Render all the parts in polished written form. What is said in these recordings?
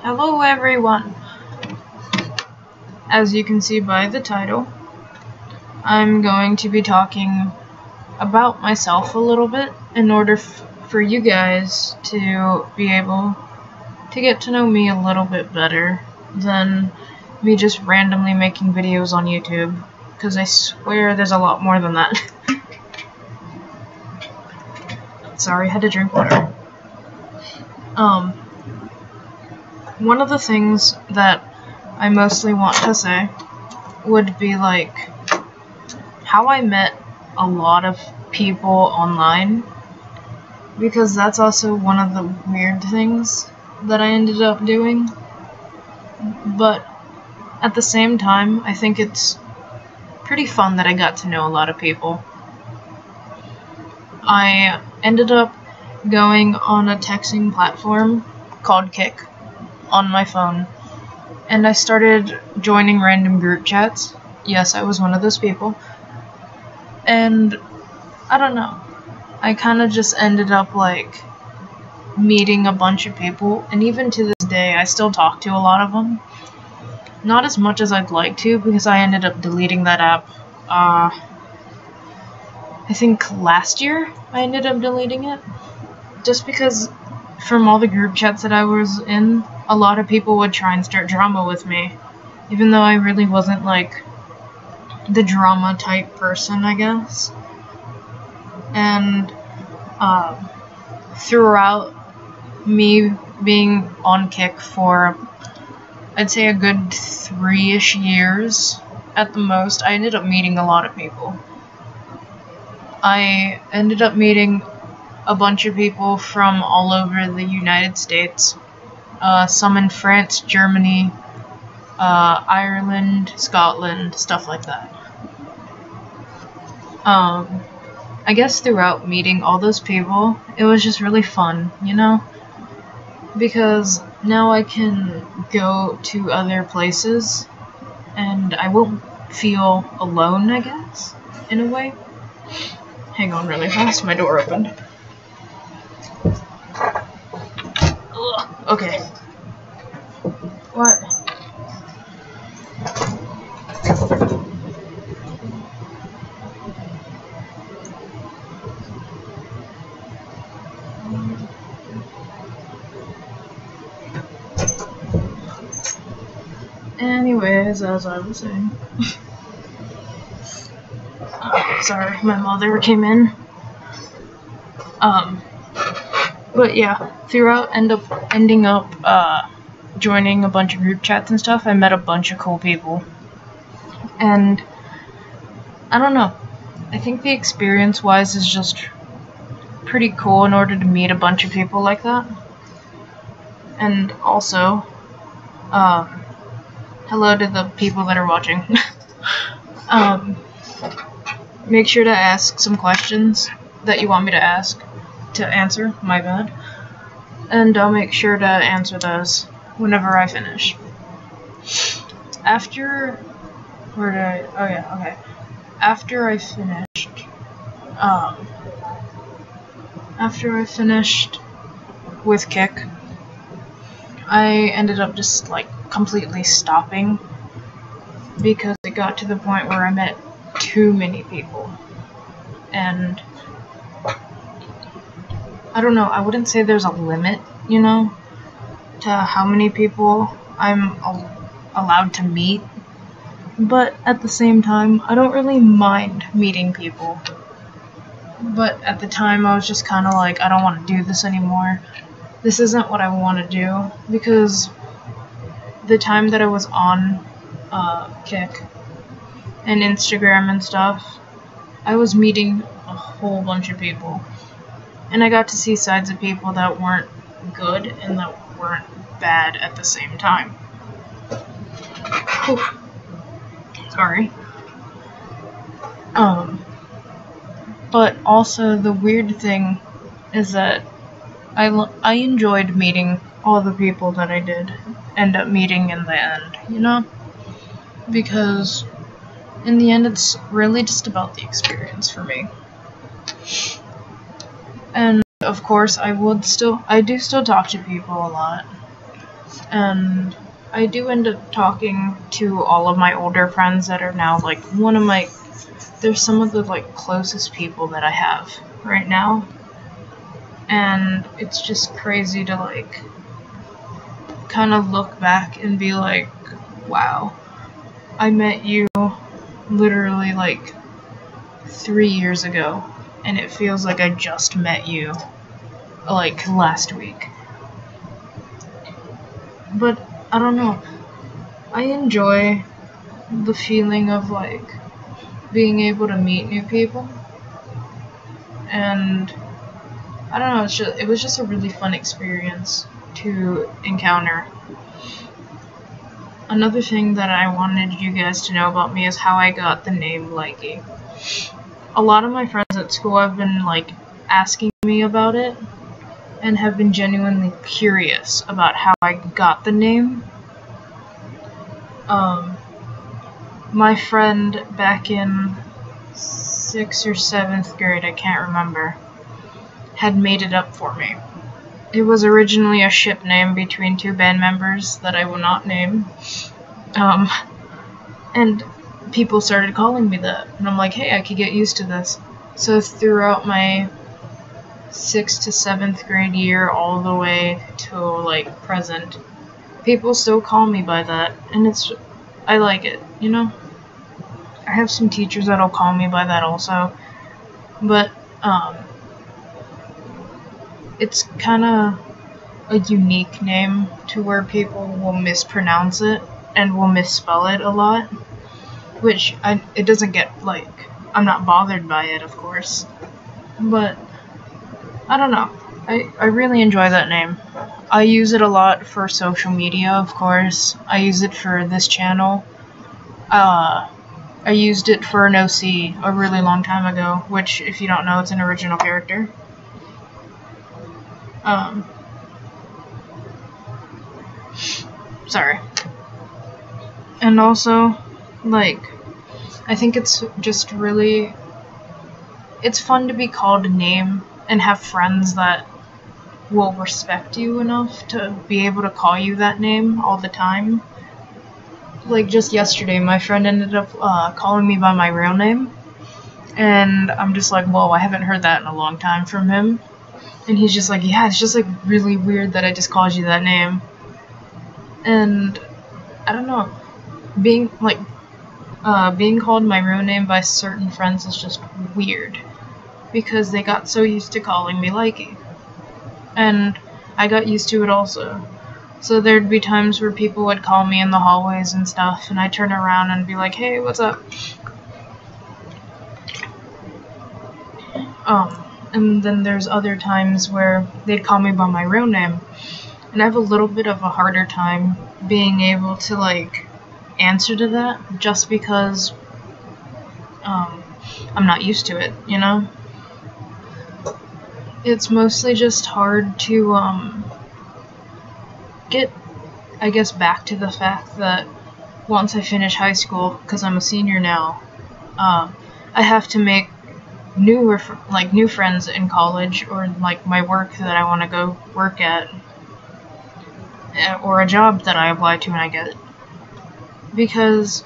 Hello everyone! As you can see by the title, I'm going to be talking about myself a little bit in order for you guys to be able to get to know me a little bit better than me just randomly making videos on YouTube, because I swear there's a lot more than that. Sorry, had to drink water. One of the things that I mostly want to say would be like how I met a lot of people online, because that's also one of the weird things that I ended up doing. But at the same time, I think it's pretty fun that I got to know a lot of people. I ended up going on a texting platform called Kik on my phone, and I started joining random group chats. Yes, I was one of those people. And I don't know, I kind of just ended up like meeting a bunch of people, and even to this day I still talk to a lot of them. Not as much as I'd like to, because I ended up deleting that app I think last year I ended up deleting it, just because from all the group chats that I was in, a lot of people would try and start drama with me, even though I really wasn't like the drama type person, I guess. And throughout me being on Kik for, I'd say, a good 3-ish years at the most, I ended up meeting a lot of people. I ended up meeting a bunch of people from all over the United States, some in France, Germany, Ireland, Scotland, stuff like that. I guess throughout meeting all those people, it was just really fun, you know? Because now I can go to other places, and I won't feel alone, I guess, in a way. Hang on really fast, my door opened. Ugh, okay. What? Anyways, as I was saying. Sorry, my mother came in. But yeah, throughout ending up joining a bunch of group chats and stuff, I met a bunch of cool people. And I don't know, I think the experience-wise is just pretty cool in order to meet a bunch of people like that. And also, hello to the people that are watching. Make sure to ask some questions that you want me to answer, my bad. And I'll make sure to answer those whenever I finish. After I finished with Kik, I ended up just like completely stopping, because it got to the point where I met too many people. And I don't know, I wouldn't say there's a limit, you know, to how many people I'm allowed to meet, but at the same time, I don't really mind meeting people. But at the time, I was just kind of like, I don't want to do this anymore. This isn't what I want to do, because the time that I was on Kik and Instagram and stuff, I was meeting a whole bunch of people. And I got to see sides of people that weren't good and that weren't bad at the same time. Oof. Sorry. But also the weird thing is that I enjoyed meeting all the people that I did end up meeting in the end, you know? Because in the end, it's really just about the experience for me. And of course, I do still talk to people a lot. And I do end up talking to all of my older friends that are now, like, there's some of the, like, closest people that I have right now. And it's just crazy to, like, kind of look back and be like, wow, I met you literally, like, 3 years ago, and it feels like I just met you, like, last week. But, I don't know, I enjoy the feeling of, like, being able to meet new people, and, I don't know, it was just a really fun experience to encounter. Another thing that I wanted you guys to know about me is how I got the name Likey. A lot of my friends at school have been, like, asking me about it, and have been genuinely curious about how I got the name. My friend back in 6th or 7th grade, I can't remember, had made it up for me. It was originally a ship name between two band members that I will not name. And people started calling me that, and I'm like, hey, I could get used to this. So throughout my 6th to 7th grade year all the way to, like, present, people still call me by that, and I like it, you know? I have some teachers that'll call me by that also, but, it's kinda a unique name to where people will mispronounce it and will misspell it a lot, which it doesn't get, like, I'm not bothered by it, of course, but I don't know. I really enjoy that name. I use it a lot for social media, of course. I use it for this channel. I used it for an OC a really long time ago, which, if you don't know, it's an original character. Sorry. And also, like, I think it's just really, it's fun to be called a name and have friends that will respect you enough to be able to call you that name all the time. Like, just yesterday, my friend ended up calling me by my real name, and I'm just like, whoa, I haven't heard that in a long time from him. And he's just like, yeah, it's just, like, really weird that I just called you that name. And I don't know, being called my real name by certain friends is just weird, because they got so used to calling me Likey. And I got used to it also. So there'd be times where people would call me in the hallways and stuff, and I'd turn around and be like, hey, what's up? And then there's other times where they'd call me by my real name, and I have a little bit of a harder time being able to, like, answer to that, just because I'm not used to it, you know? It's mostly just hard to get, I guess, back to the fact that once I finish high school, because I'm a senior now, I have to make new friends in college, or, like, my work that I want to go work at, or a job that I apply to and I get. Because,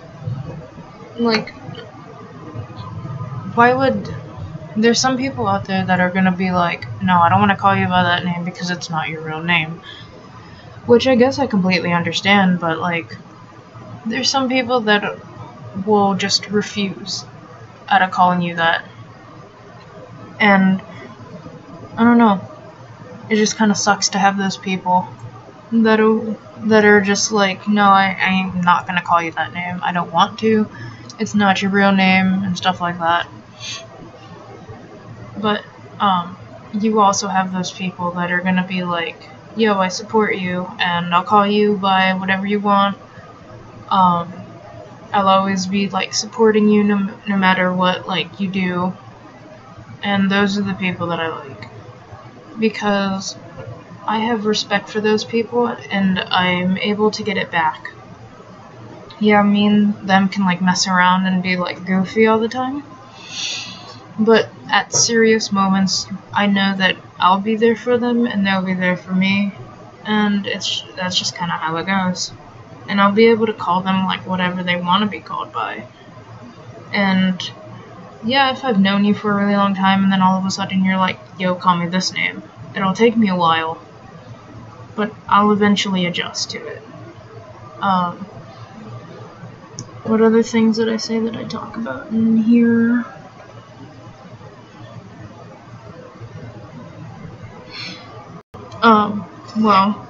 like, there's some people out there that are gonna be like, no, I don't want to call you by that name because it's not your real name. Which I guess I completely understand, but, like, there's some people that will just refuse out of calling you that. And, I don't know, it just kind of sucks to have those people that are just like, no, I'm not gonna call you that name. I don't want to. It's not your real name, and stuff like that. But, you also have those people that are gonna be like, yo, I support you, and I'll call you by whatever you want. I'll always be, like, supporting you no matter what, like, you do. and those are the people that I like. Because I have respect for those people, and I'm able to get it back. Yeah, me and them can, like, mess around and be, like, goofy all the time. But at serious moments, I know that I'll be there for them, and they'll be there for me. And that's just kind of how it goes. And I'll be able to call them, like, whatever they want to be called by. And yeah, if I've known you for a really long time and then all of a sudden you're like, yo, call me this name, it'll take me a while, but I'll eventually adjust to it. What other things did I say that I talk about in here? Well,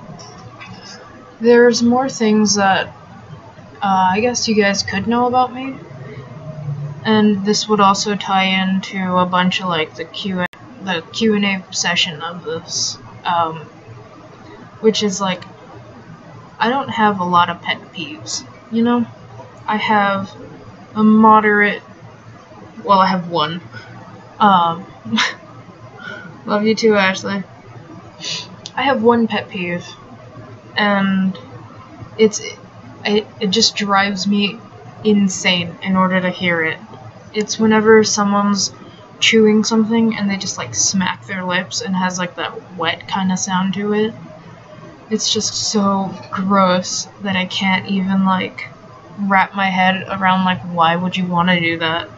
there's more things that I guess you guys could know about me. And this would also tie into a bunch of, like, the Q&A session of this, which is, like, I don't have a lot of pet peeves, you know? I have a moderate, well, I have one. Love you too, Ashley. I have one pet peeve, and it just drives me insane in order to hear it. It's whenever someone's chewing something and they just, like, smack their lips and has, like, that wet kind of sound to it. It's just so gross that I can't even, like, wrap my head around, like, why would you want to do that?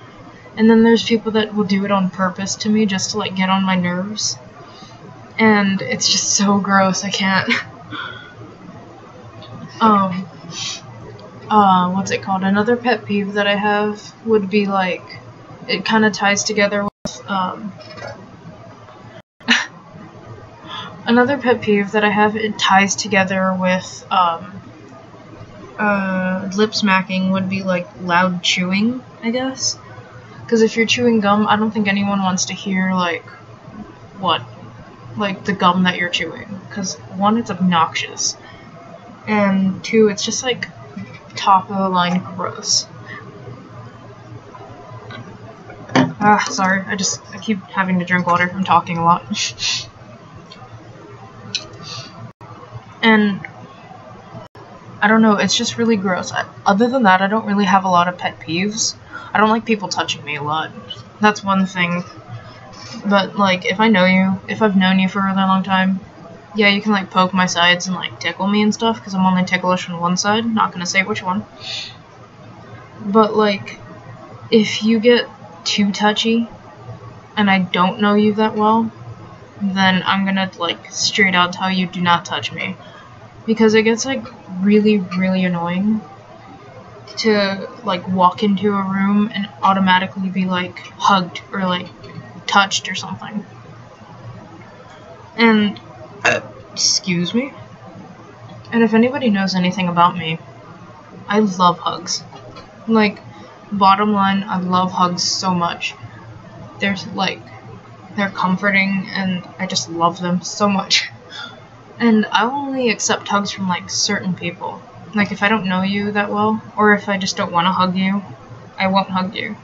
And then there's people that will do it on purpose to me just to, like, get on my nerves. And it's just so gross, I can't. What's it called? Another pet peeve that I have would be, like, it kind of ties together with, another pet peeve that I have, it ties together with, lip smacking would be, like, loud chewing, I guess. Because if you're chewing gum, I don't think anyone wants to hear, like, like, the gum that you're chewing. Because, one, it's obnoxious. And two, it's just, like, top of the line gross. Sorry, I keep having to drink water from talking a lot. And I don't know, it's just really gross. Other than that, I don't really have a lot of pet peeves. I don't like people touching me a lot. That's one thing. But, like, if I've known you for a really long time, yeah, you can, like, poke my sides and, like, tickle me and stuff, because I'm only ticklish on one side. Not gonna say which one. But, like, if you get too touchy, and I don't know you that well, then I'm gonna, like, straight out tell you, do not touch me. Because it gets, like, really, really annoying to, like, walk into a room and automatically be, like, hugged or, like, touched or something. And excuse me? And if anybody knows anything about me, I love hugs. Like, bottom line, I love hugs so much. They're comforting, and I just love them so much. And I only accept hugs from, like, certain people. Like, if I don't know you that well, or if I just don't want to hug you, I won't hug you.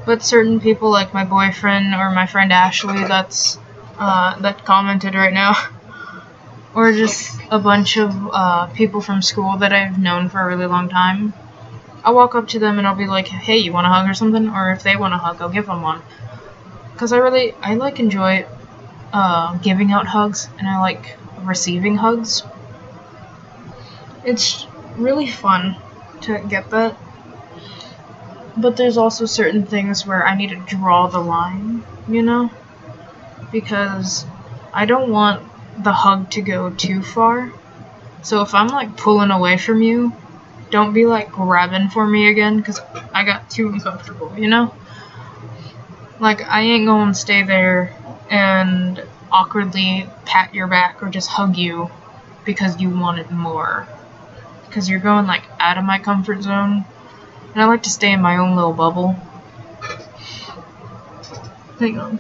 But certain people, like my boyfriend or my friend Ashley, that commented right now, or just a bunch of people from school that I've known for a really long time, I'll walk up to them and I'll be like, hey, you want a hug or something? Or if they want a hug, I'll give them one. Because I like enjoy giving out hugs, and I like receiving hugs. It's really fun to get that. But there's also certain things where I need to draw the line, you know? Because I don't want the hug to go too far. So if I'm, like, pulling away from you, don't be, like, grabbing for me again, because I got too uncomfortable, you know? Like, I ain't gonna stay there and awkwardly pat your back or just hug you because you wanted more. Because you're going, like, out of my comfort zone. And I like to stay in my own little bubble. Hang on.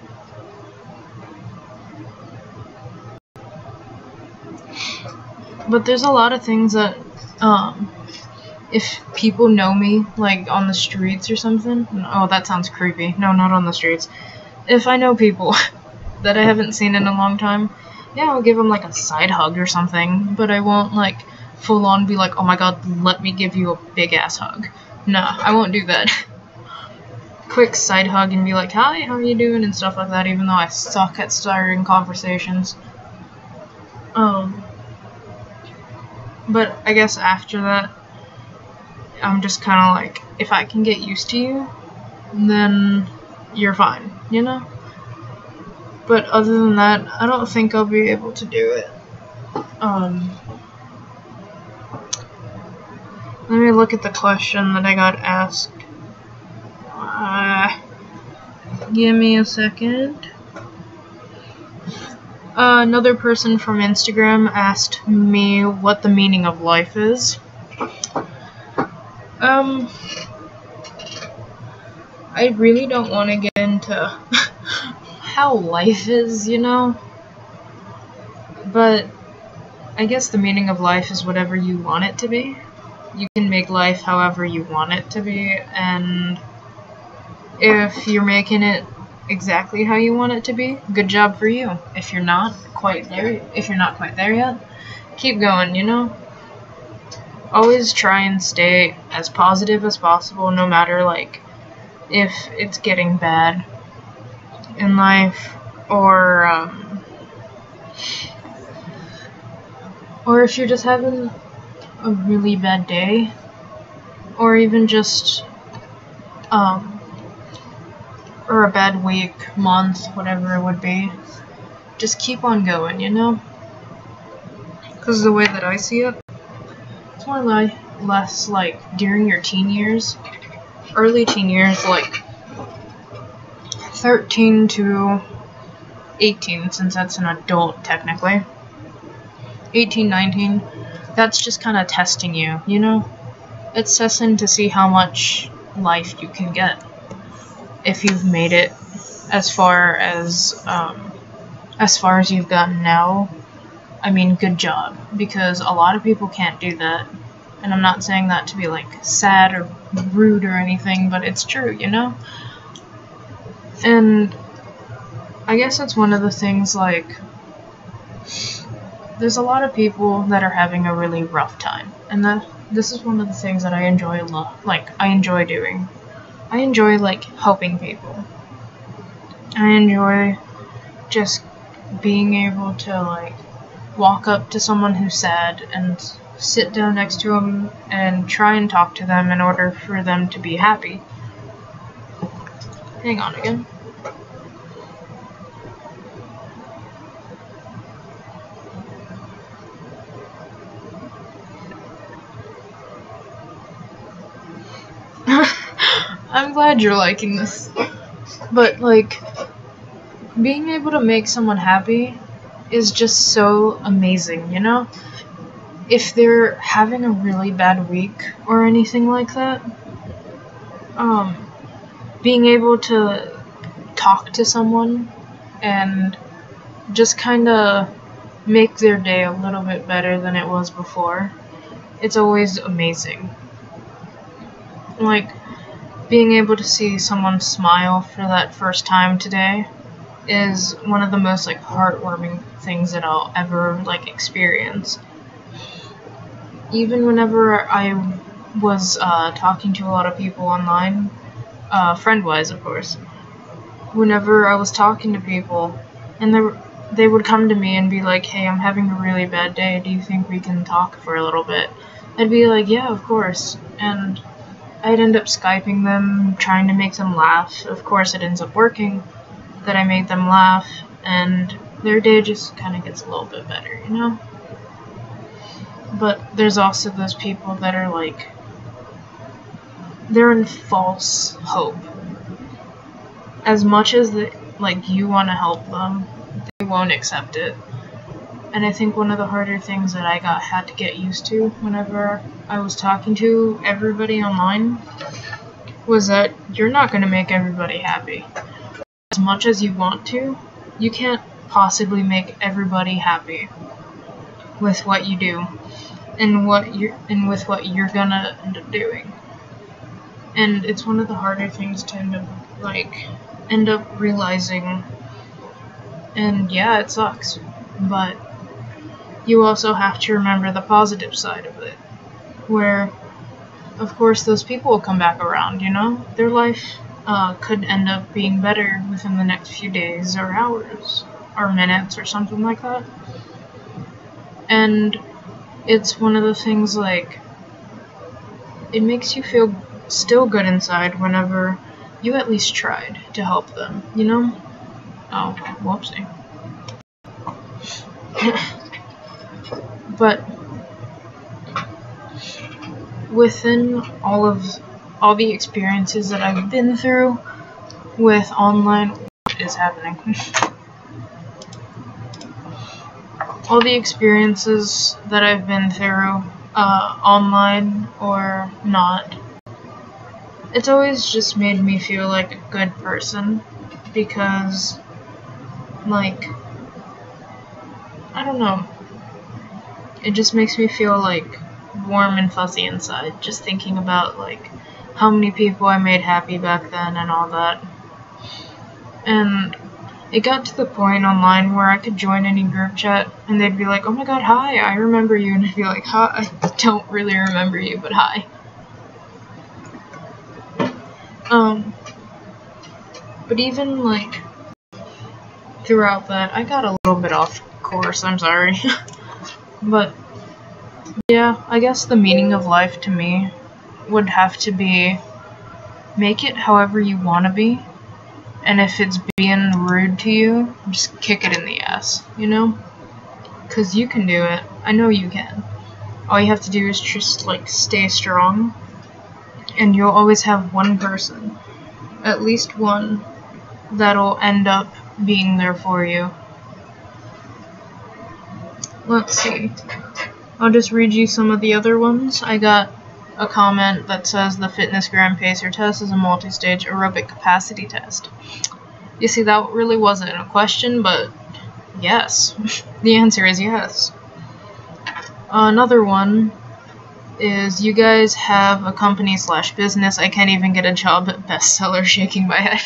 But there's a lot of things that, if people know me, like, on the streets or something. Oh, that sounds creepy. No, not on the streets. if I know people that I haven't seen in a long time, yeah, I'll give them like a side hug or something, but I won't like full on be like, oh my god, let me give you a big ass hug. Nah, I won't do that. Quick side hug and be like, hi, how are you doing, and stuff like that, even though I suck at starting conversations. But I guess after that, I'm just kind of like, if I can get used to you, then you're fine, you know? But other than that, I don't think I'll be able to do it. Let me look at the question that I got asked. Give me a second. Another person from Instagram asked me what the meaning of life is. I really don't want to get into how life is, you know? But I guess the meaning of life is whatever you want it to be. You can make life however you want it to be, and if you're making it exactly how you want it to be, good job for you. If you're not quite there yet, keep going, you know? Always try and stay as positive as possible, no matter, like, if it's getting bad in life, or if you're just having a really bad day, or even just, or a bad week, month, whatever it would be, just keep on going, you know? Because the way that I see it, it's more less like during your teen years, early teen years, like 13 to 18, since that's an adult technically, 18, 19, that's just kind of testing you, you know? It's testing to see how much life you can get. If you've made it as far as you've gotten now, I mean, good job, because a lot of people can't do that. And I'm not saying that to be like sad or rude or anything, but it's true, you know? And I guess that's one of the things, like, there's a lot of people that are having a really rough time, and this is one of the things that I enjoy doing. I enjoy, like, helping people. I enjoy just being able to, like, walk up to someone who's sad and sit down next to them and try and talk to them in order for them to be happy. Hang on again. I'm glad you're liking this. But, like, being able to make someone happy is just so amazing, you know? If they're having a really bad week or anything like that, being able to talk to someone and just kind of make their day a little bit better than it was before, it's always amazing. Like, being able to see someone smile for that first time today is one of the most, like, heartwarming things that I'll ever, like, experience. Even whenever I was talking to a lot of people online, friend-wise, of course, whenever I was talking to people, and they would come to me and be like, hey, I'm having a really bad day, do you think we can talk for a little bit? I'd be like, yeah, of course, and I'd end up Skyping them, trying to make them laugh. Of course, it ends up working, that I made them laugh, and their day just kind of gets a little bit better, you know? But there's also those people that are, like, they're in false hope. As much as, you want to help them, they won't accept it. And I think one of the harder things that I had to get used to whenever I was talking to everybody online was that you're not going to make everybody happy. As much as you want to, you can't possibly make everybody happy with what you do and with what you're gonna end up doing. And it's one of the harder things to end up, like, end up realizing, and yeah, it sucks, but you also have to remember the positive side of it, where, of course, those people will come back around, you know? Their life could end up being better within the next few days or hours or minutes or something like that. And it's one of the things, like, it makes you feel still good inside whenever you at least tried to help them, you know? Oh, whoopsie. But within all the experiences that I've been through with online, what is happening? All the experiences that I've been through, online or not, it's always just made me feel like a good person, because, like, I don't know, it just makes me feel, like, warm and fuzzy inside, just thinking about, like, how many people I made happy back then and all that. And it got to the point online where I could join any group chat and they'd be like, oh my god, hi, I remember you, and I'd be like, hi, I don't really remember you, but hi. But even, like, throughout that, I got a little bit off course, I'm sorry. But, yeah, I guess the meaning of life to me would have to be, make it however you want to be, and if it's being rude to you, just kick it in the ass, you know? 'Cause you can do it. I know you can. All you have to do is just, like, stay strong, and you'll always have one person, at least one, that'll end up being there for you. Let's see. I'll just read you some of the other ones. I got a comment that says the Fitness Gram Pacer test is a multi-stage aerobic capacity test. You see, that really wasn't a question, but yes. The answer is yes. Another one is, you guys have a company/business. I can't even get a job at Bestseller, shaking my head.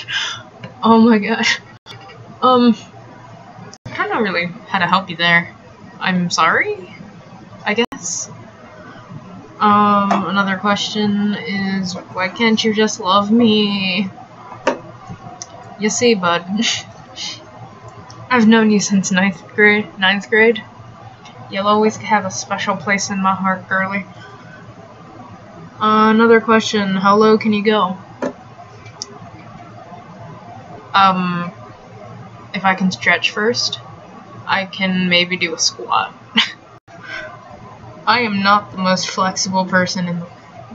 Oh my gosh. I don't know really how to help you there. I'm sorry, I guess. Another question is, why can't you just love me? You see, bud, I've known you since 9th grade. You'll always have a special place in my heart, girly. Another question, how low can you go? If I can stretch first, I can maybe do a squat. I am not the most flexible person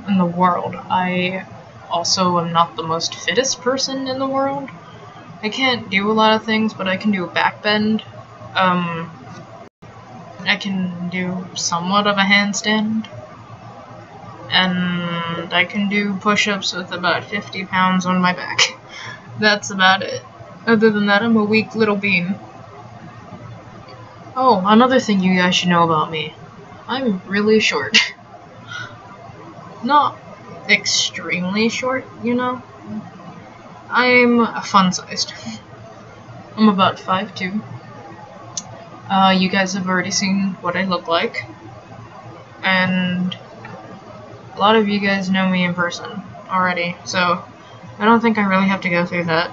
in the world. I also am not the most fittest person in the world. I can't do a lot of things, but I can do a back bend. I can do somewhat of a handstand. And I can do push-ups with about 50 pounds on my back. That's about it. Other than that, I'm a weak little bean. Oh, another thing you guys should know about me. I'm really short. Not extremely short, you know? I'm fun-sized. I'm about 5'2". You guys have already seen what I look like. And a lot of you guys know me in person already, so I don't think I really have to go through that.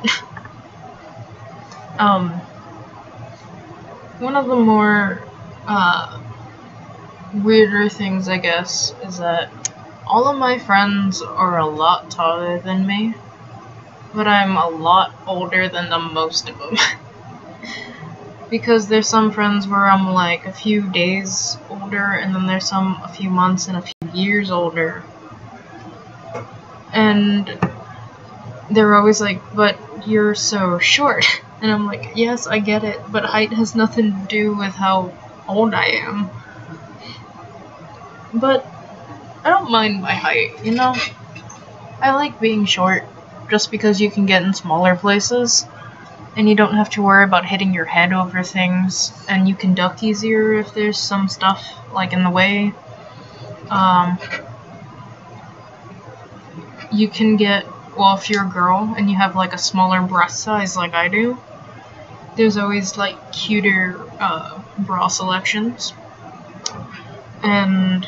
One of the more, weirder things, I guess, is that all of my friends are a lot taller than me, but I'm a lot older than the most of them. Because there's some friends where I'm like a few days older, and then there's some a few months and a few years older. And they're always like, but you're so short. And I'm like, yes, I get it, but height has nothing to do with how old I am. But I don't mind my height, you know? I like being short, just because you can get in smaller places, and you don't have to worry about hitting your head over things, and you can duck easier if there's some stuff, like, in the way. You can get well, if you're a girl and you have like a smaller breast size like I do, there's always like cuter bra selections, and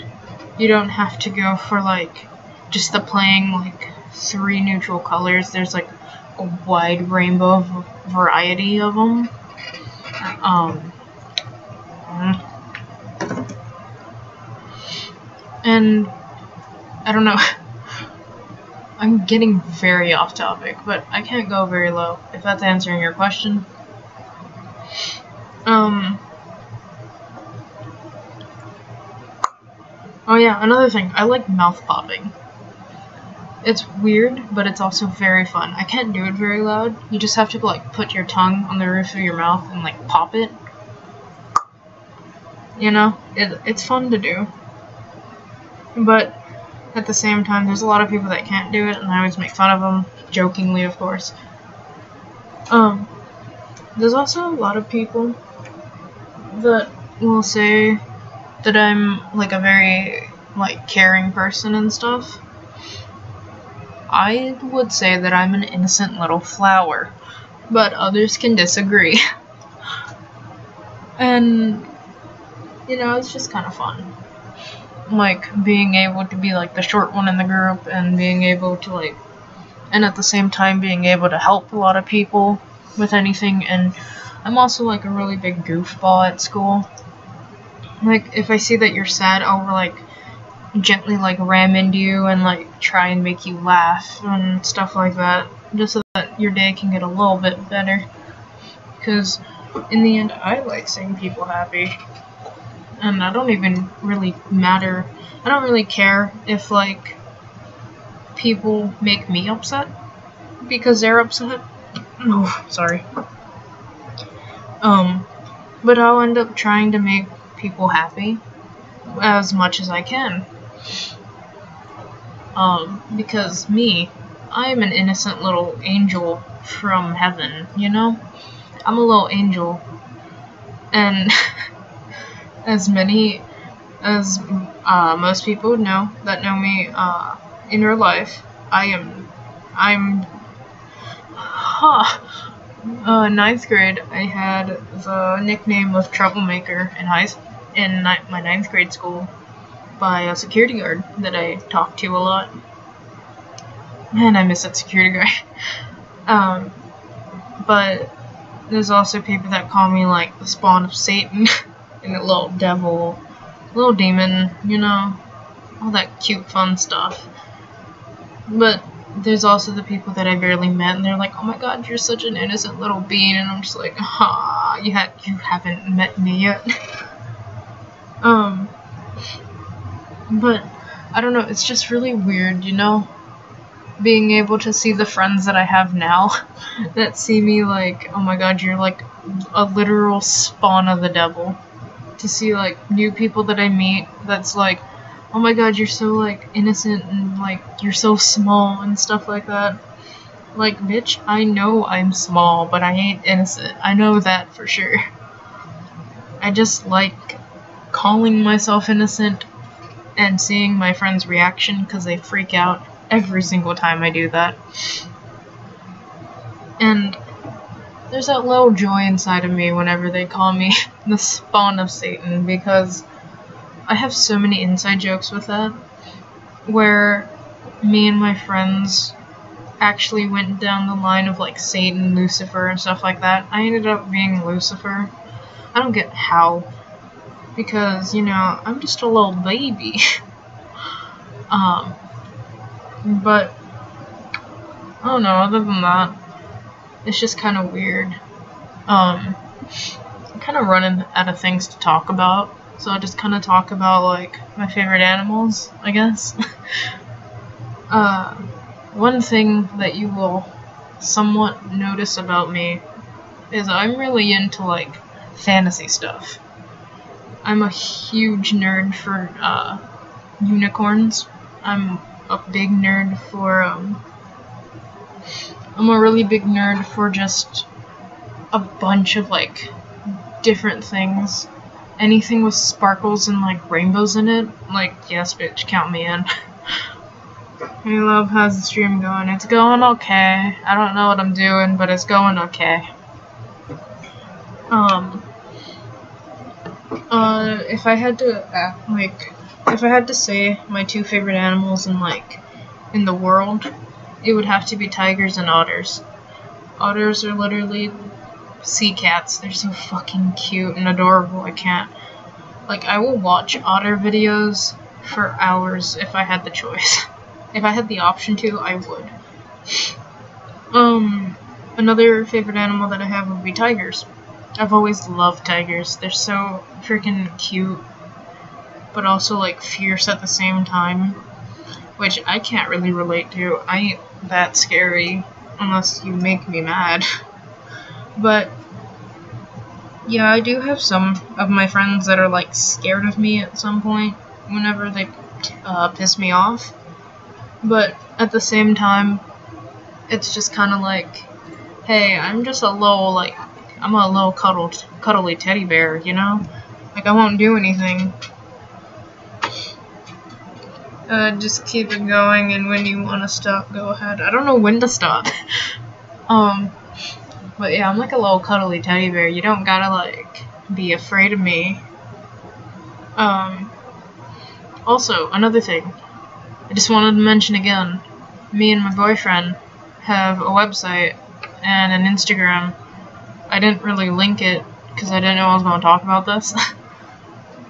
you don't have to go for like just the plain like 3 neutral colors. There's like a wide rainbow variety of them. And I don't know. I'm getting very off topic, but I can't go very low, if that's answering your question. Oh yeah, another thing, I like mouth popping. It's weird, but it's also very fun. I can't do it very loud. You just have to like put your tongue on the roof of your mouth and like pop it. You know, it's fun to do. But at the same time, there's a lot of people that can't do it, and I always make fun of them, jokingly, of course. There's also a lot of people that will say that I'm like a very like caring person and stuff. I would say that I'm an innocent little flower, but others can disagree. And you know, it's just kind of fun. Like, being able to be, like, the short one in the group, and being able to, like, and at the same time being able to help a lot of people with anything, and I'm also, like, a really big goofball at school. Like, if I see that you're sad, I'll, like, gently, like, ram into you and, like, try and make you laugh and stuff like that, just so that your day can get a little bit better. Because, in the end, I like seeing people happy. And I don't even really matter. I don't really care if, like, people make me upset because they're upset. Oh, sorry. But I'll end up trying to make people happy as much as I can. Because I'm an innocent little angel from heaven, you know? I'm a little angel. And as most people know that know me in real life, I'm 9th grade, I had the nickname of Troublemaker in my 9th grade school by a security guard that I talked to a lot. Man, I miss that security guard. But there's also people that call me like the spawn of Satan. And a little devil, little demon, you know, all that cute fun stuff. But there's also the people that I barely met, and they're like, oh my god, you're such an innocent little being, and I'm just like, you haven't met me yet. But, I don't know, it's just really weird, you know, being able to see the friends that I have now, that see me like, oh my god, you're like a literal spawn of the devil. To see, like, new people that I meet that's like, oh my god, you're so, like, innocent and, like, you're so small and stuff like that. Like, bitch, I know I'm small, but I ain't innocent. I know that for sure. I just like calling myself innocent and seeing my friends' reaction because they freak out every single time I do that. And there's that little joy inside of me whenever they call me the spawn of Satan, because I have so many inside jokes with that, where me and my friends actually went down the line of like Satan, Lucifer, and stuff like that. I ended up being Lucifer. I don't get how, because, you know, I'm just a little baby. But I don't know, other than that, it's just kind of weird. I'm kind of running out of things to talk about, so I just kind of talk about, like, my favorite animals, I guess. One thing that you will somewhat notice about me is I'm really into, like, fantasy stuff. I'm a huge nerd for, unicorns. I'm a big nerd for, I'm a really big nerd for just a bunch of, like, different things. Anything with sparkles and, like, rainbows in it, like, yes, bitch, count me in. Hey love, how's the stream going? It's going okay. I don't know what I'm doing, but it's going okay. If I had to, if I had to say my two favorite animals in the world, it would have to be tigers and otters. Otters are literally sea cats. They're so fucking cute and adorable. I will watch otter videos for hours if I had the choice. If I had the option to, I would. Another favorite animal that I have would be tigers. I've always loved tigers. They're so freaking cute, but also like fierce at the same time, which I can't really relate to. I ain't that scary unless you make me mad. But yeah, I do have some of my friends that are like scared of me at some point whenever they piss me off. But at the same time, it's just kind of like, hey, I'm just a little cuddly teddy bear, you know? Like, I won't do anything. Just keep it going, and when you want to stop, go ahead. I don't know when to stop. But yeah, I'm like a little cuddly teddy bear. You don't gotta, like, be afraid of me. Also, another thing. I just wanted to mention again, me and my boyfriend have a website and an Instagram. I didn't really link it because I didn't know I was going to talk about this.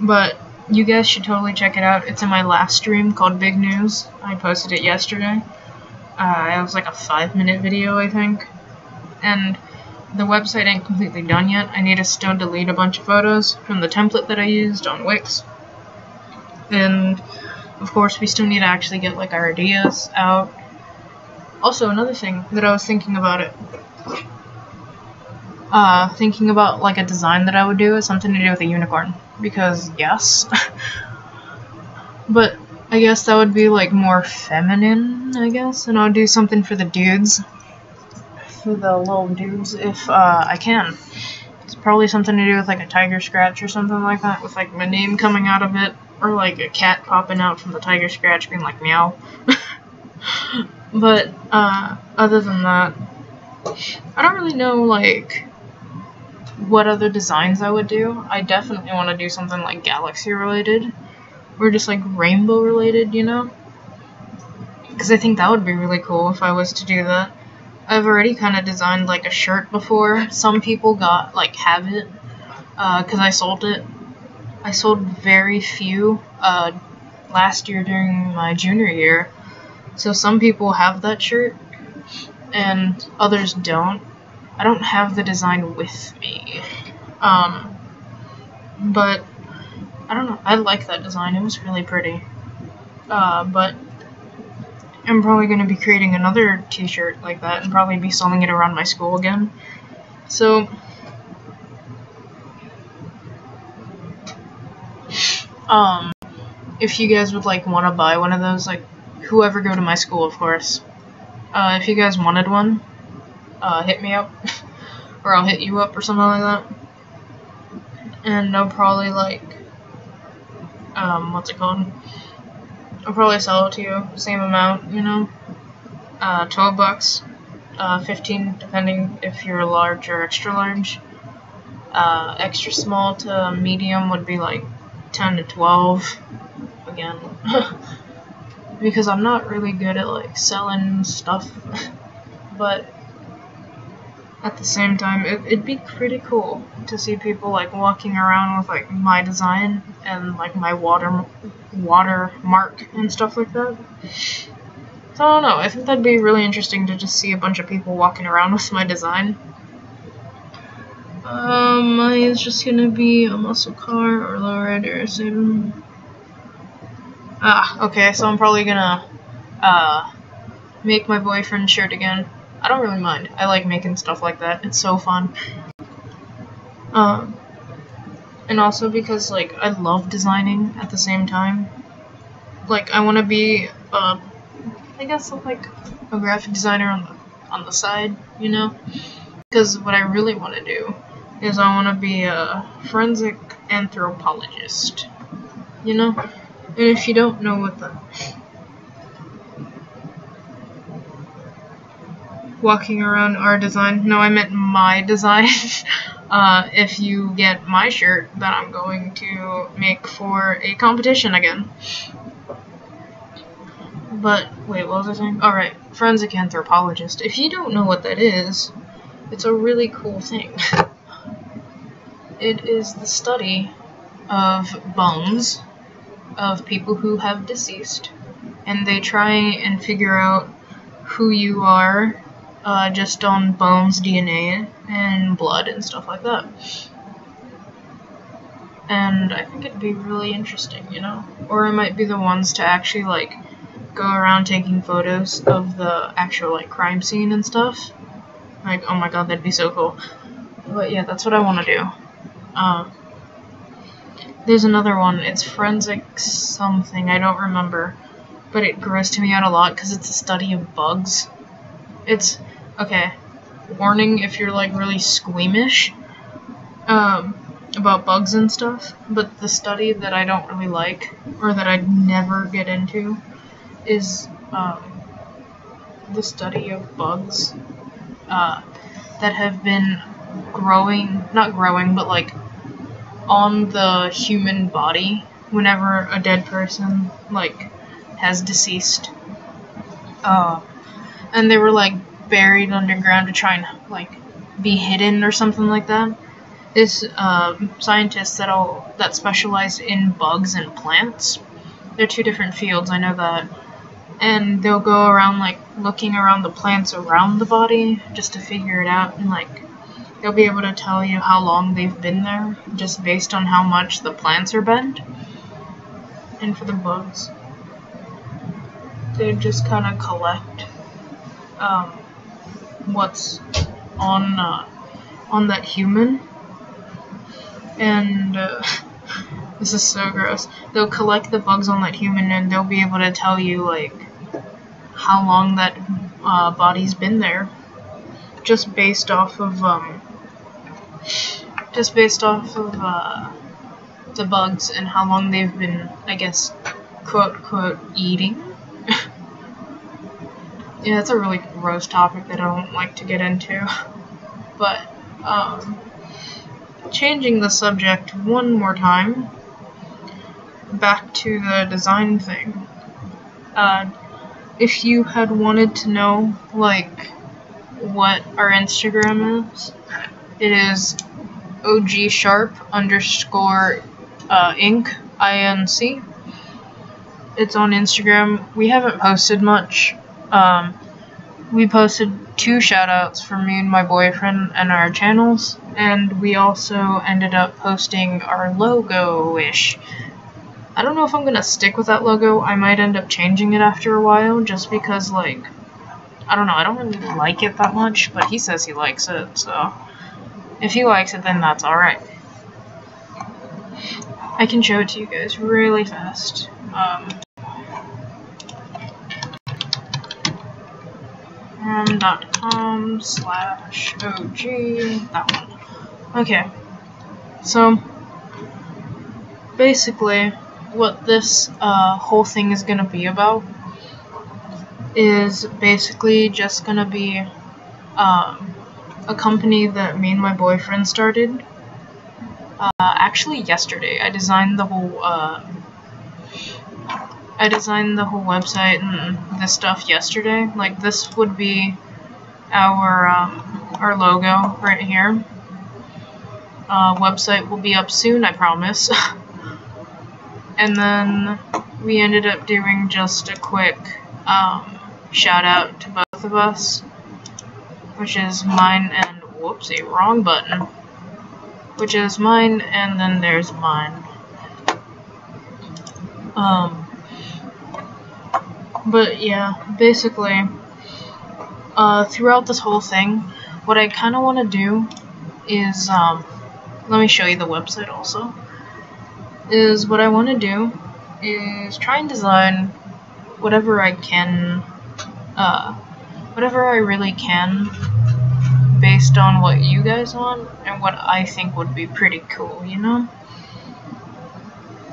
But you guys should totally check it out. It's in my last stream called Big News. I posted it yesterday. It was like a 5-minute video, I think. And the website ain't completely done yet. I need to still delete a bunch of photos from the template that I used on Wix. And of course, we still need to actually get like our ideas out. Also, another thing that I was thinking about thinking about like a design that I would do is something to do with a unicorn. Because yes. But I guess that would be like more feminine, I guess. And I'll do something for the dudes. For the little dudes, if I can. It's probably something to do with like a tiger scratch or something like that, with like my name coming out of it. Or like a cat popping out from the tiger scratch being like meow. But other than that, I don't really know like what other designs I would do. I definitely want to do something like galaxy related, or just like rainbow related, you know? Because I think that would be really cool if I was to do that. I've already kind of designed like a shirt before. Some people have it, because I sold it. I sold very few last year during my junior year. So some people have that shirt, and others don't. I don't have the design with me. But I don't know. I like that design. It was really pretty. But I'm probably going to be creating another t-shirt like that and probably be selling it around my school again. So if you guys would like want to buy one of those, like whoever go to my school, of course, if you guys wanted one, hit me up, or I'll hit you up or something like that, and I'll probably like, what's it called, I'll probably sell it to you, same amount, you know, $12, 15 depending if you're large or extra large, extra small to medium would be like 10 to 12, again, because I'm not really good at like selling stuff, but at the same time, it'd be pretty cool to see people like walking around with like my design and like my watermark and stuff like that. So I don't know, I think that'd be really interesting to just see a bunch of people walking around with my design. Mine is just gonna be a muscle car or lowrider. Okay, so I'm probably gonna make my boyfriend's shirt again. I don't really mind. I like making stuff like that. It's so fun. And also because like I love designing at the same time. Like I want to be I guess like a graphic designer on the side, you know? Because what I really want to do is I want to be a forensic anthropologist, you know? And if you don't know what walking around our design. No, I meant my design. If you get my shirt that I'm going to make for a competition again. But, wait, what was I saying? Alright, forensic anthropologist. If you don't know what that is, it's a really cool thing. It is the study of bones of people who have deceased, and they try and figure out who you are just on bones, DNA, and blood and stuff like that. And I think it'd be really interesting, you know? Or it might be the ones to actually, like, go around taking photos of the actual, like, crime scene and stuff. Like, oh my god, that'd be so cool. But yeah, that's what I want to do. There's another one. It's forensic something. I don't remember. But it grossed me out a lot because it's a study of bugs. It's... okay. Warning if you're, like, really squeamish about bugs and stuff. But the study that I don't really like, or that I'd never get into, is the study of bugs that have been growing, not growing, but like on the human body whenever a dead person like has deceased. And they were like buried underground to try and like be hidden or something like that. This scientists that specialize in bugs and plants. They're two different fields, I know that. And they'll go around, like, looking around the plants around the body just to figure it out, and, like, they'll be able to tell you how long they've been there, just based on how much the plants are bent. And for the bugs, they just kind of collect, what's on that human, and, this is so gross. They'll collect the bugs on that human, and they'll be able to tell you, like, how long that body's been there, just based off of the bugs and how long they've been, I guess, quote eating. Yeah, it's a really gross topic that I don't like to get into, but changing the subject one more time, back to the design thing. If you had wanted to know, like, what our Instagram is, it is OG_Sharp_Inc. INC. It's on Instagram. We haven't posted much. We posted 2 shoutouts for me and my boyfriend and our channels, and we also ended up posting our logo-ish. I don't know if I'm gonna stick with that logo. I might end up changing it after a while, just because, like, I don't know, I don't really like it that much, but he says he likes it, so if he likes it, then that's alright. I can show it to you guys really fast. .com/OG, that one. Okay, so basically what this whole thing is gonna be about is basically just gonna be a company that me and my boyfriend started. Actually yesterday, I designed the whole website and this stuff yesterday. Like, this would be our logo right here. Website will be up soon, I promise. And then we ended up doing just a quick shout out to both of us, which is mine and whoopsie, wrong button. Which is mine, and then there's mine. But yeah, basically, throughout this whole thing, what I kind of want to do is, let me show you the website also, is what I want to do is try and design whatever I can, whatever I really can, based on what you guys want, and what I think would be pretty cool, you know?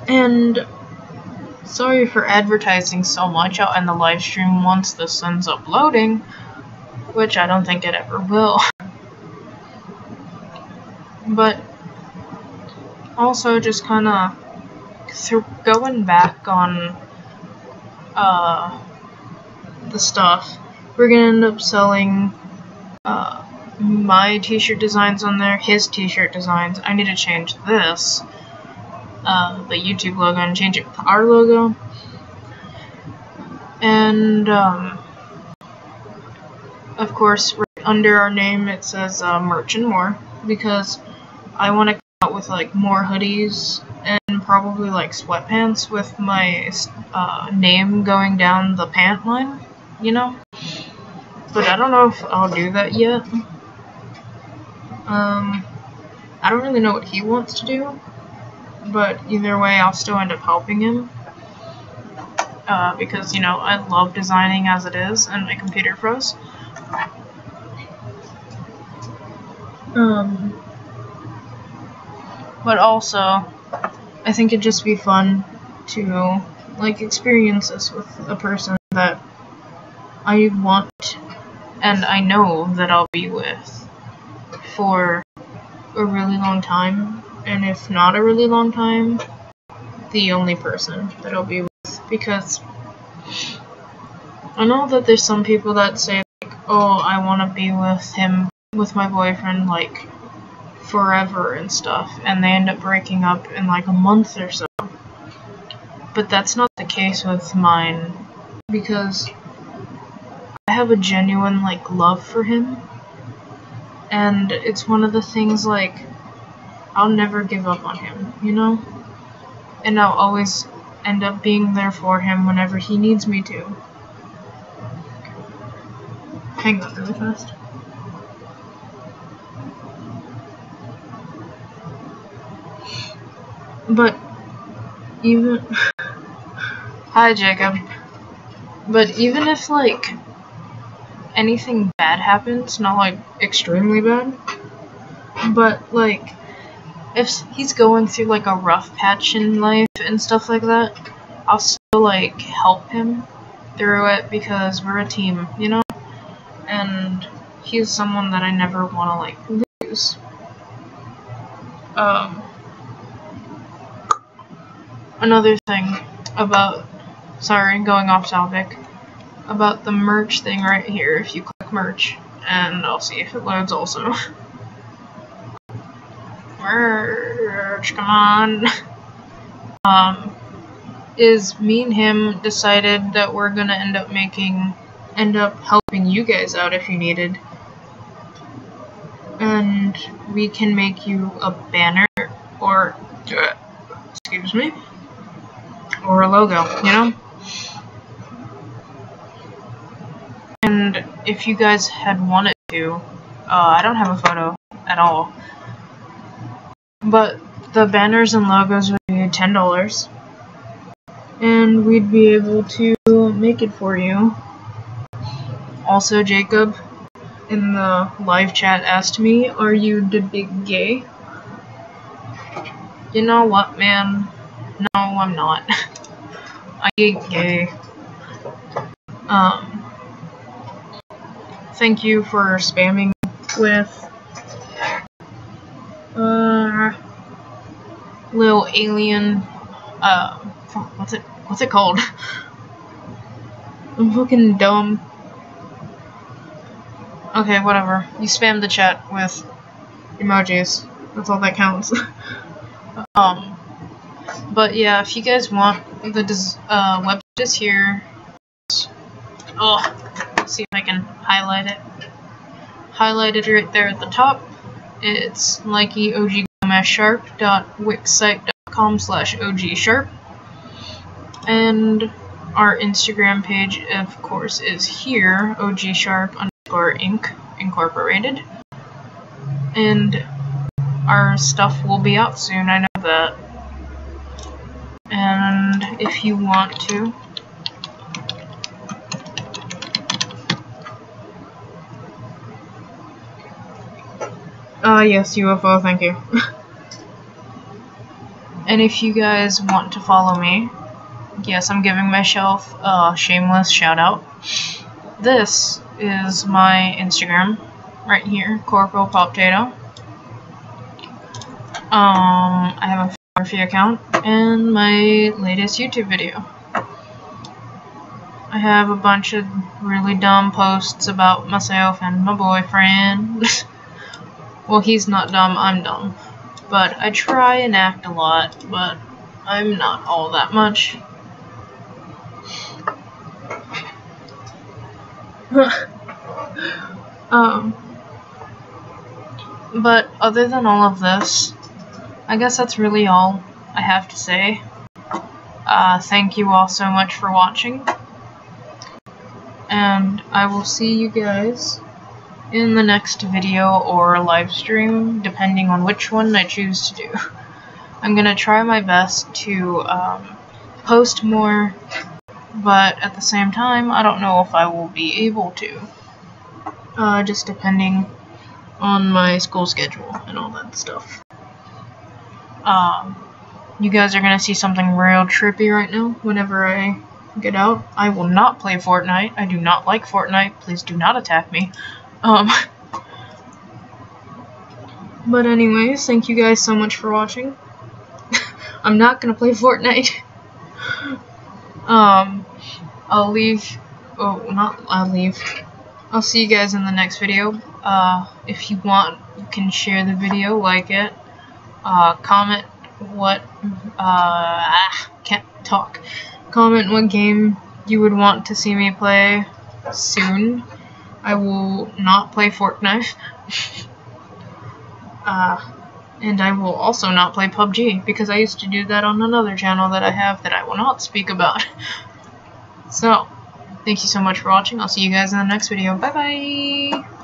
And sorry for advertising so much out in the live stream once this ends up loading, which I don't think it ever will. But also just kind of going back on the stuff, we're gonna end up selling my t-shirt designs on there, his t-shirt designs. I need to change this, the YouTube logo, and change it to our logo. And of course, right under our name it says merch and more, because I want to come out with like more hoodies and probably like sweatpants with my name going down the pant line, you know? But I don't know if I'll do that yet. I don't really know what he wants to do, but either way I'll still end up helping him. Because, you know, I love designing as it is, and my computer froze. But also, I think it'd just be fun to, like, experience this with a person that I want and I know that I'll be with for a really long time, and if not a really long time, the only person that I'll be with. Because I know that there's some people that say, like, oh, I want to be with him, with my boyfriend, like, forever and stuff, and they end up breaking up in like a month or so. But that's not the case with mine, because I have a genuine, like, love for him, and it's one of the things, like, I'll never give up on him, you know? And I'll always end up being there for him whenever he needs me to. Hang on really fast. But even hi Jacob. But even if like anything bad happens, not like extremely bad, but like if he's going through like a rough patch in life and stuff like that, I'll still like help him through it because we're a team, you know? And he's someone that I never want to like lose. Another thing about, sorry, going off topic, about the merch thing right here, if you click merch, and I'll see if it loads also. Merch, come on. Is me and him decided that we're gonna end up helping you guys out if you needed. And we can make you a banner or, excuse me, or a logo, you know? And if you guys had wanted to, I don't have a photo at all, but the banners and logos would be $10, and we'd be able to make it for you. Also, Jacob in the live chat asked me, are you the big gay? You know what, man? No, I'm not. I ain't gay. Thank you for spamming with little alien, what's it called? I'm fucking dumb. Okay, whatever. You spam the chat with emojis. That's all that counts. But yeah, if you guys want, the website is here. Let's see if I can highlight it. Highlight it right there at the top. It's likeyogomessharp.wixsite.com/ogsharp. And our Instagram page, of course, is here, ogsharp_inc incorporated. And our stuff will be out soon, I know that. And if you want to, yes, UFO, thank you. And if you guys want to follow me, yes, I'm giving myself a shameless shout out. This is my Instagram, right here, Corporal Poptato. I have a photography account and my latest YouTube video. I have a bunch of really dumb posts about myself and my boyfriend. Well, he's not dumb, I'm dumb. But I try and act a lot, but I'm not all that much. But other than all of this, I guess that's really all I have to say. Thank you all so much for watching. And I will see you guys in the next video or live stream, depending on which one I choose to do. I'm gonna try my best to post more, but at the same time, I don't know if I will be able to. Just depending on my school schedule and all that stuff. You guys are gonna see something real trippy right now whenever I get out. I will not play Fortnite. I do not like Fortnite. Please do not attack me. But anyways, thank you guys so much for watching. I'm not gonna play Fortnite. I'll leave. Oh, I'll leave. I'll see you guys in the next video. If you want, you can share the video, like it, comment what, can't talk. Comment what game you would want to see me play soon. I will not play Fortnite. And I will also not play PUBG, because I used to do that on another channel that I have that I will not speak about. So, thank you so much for watching. I'll see you guys in the next video. Bye bye!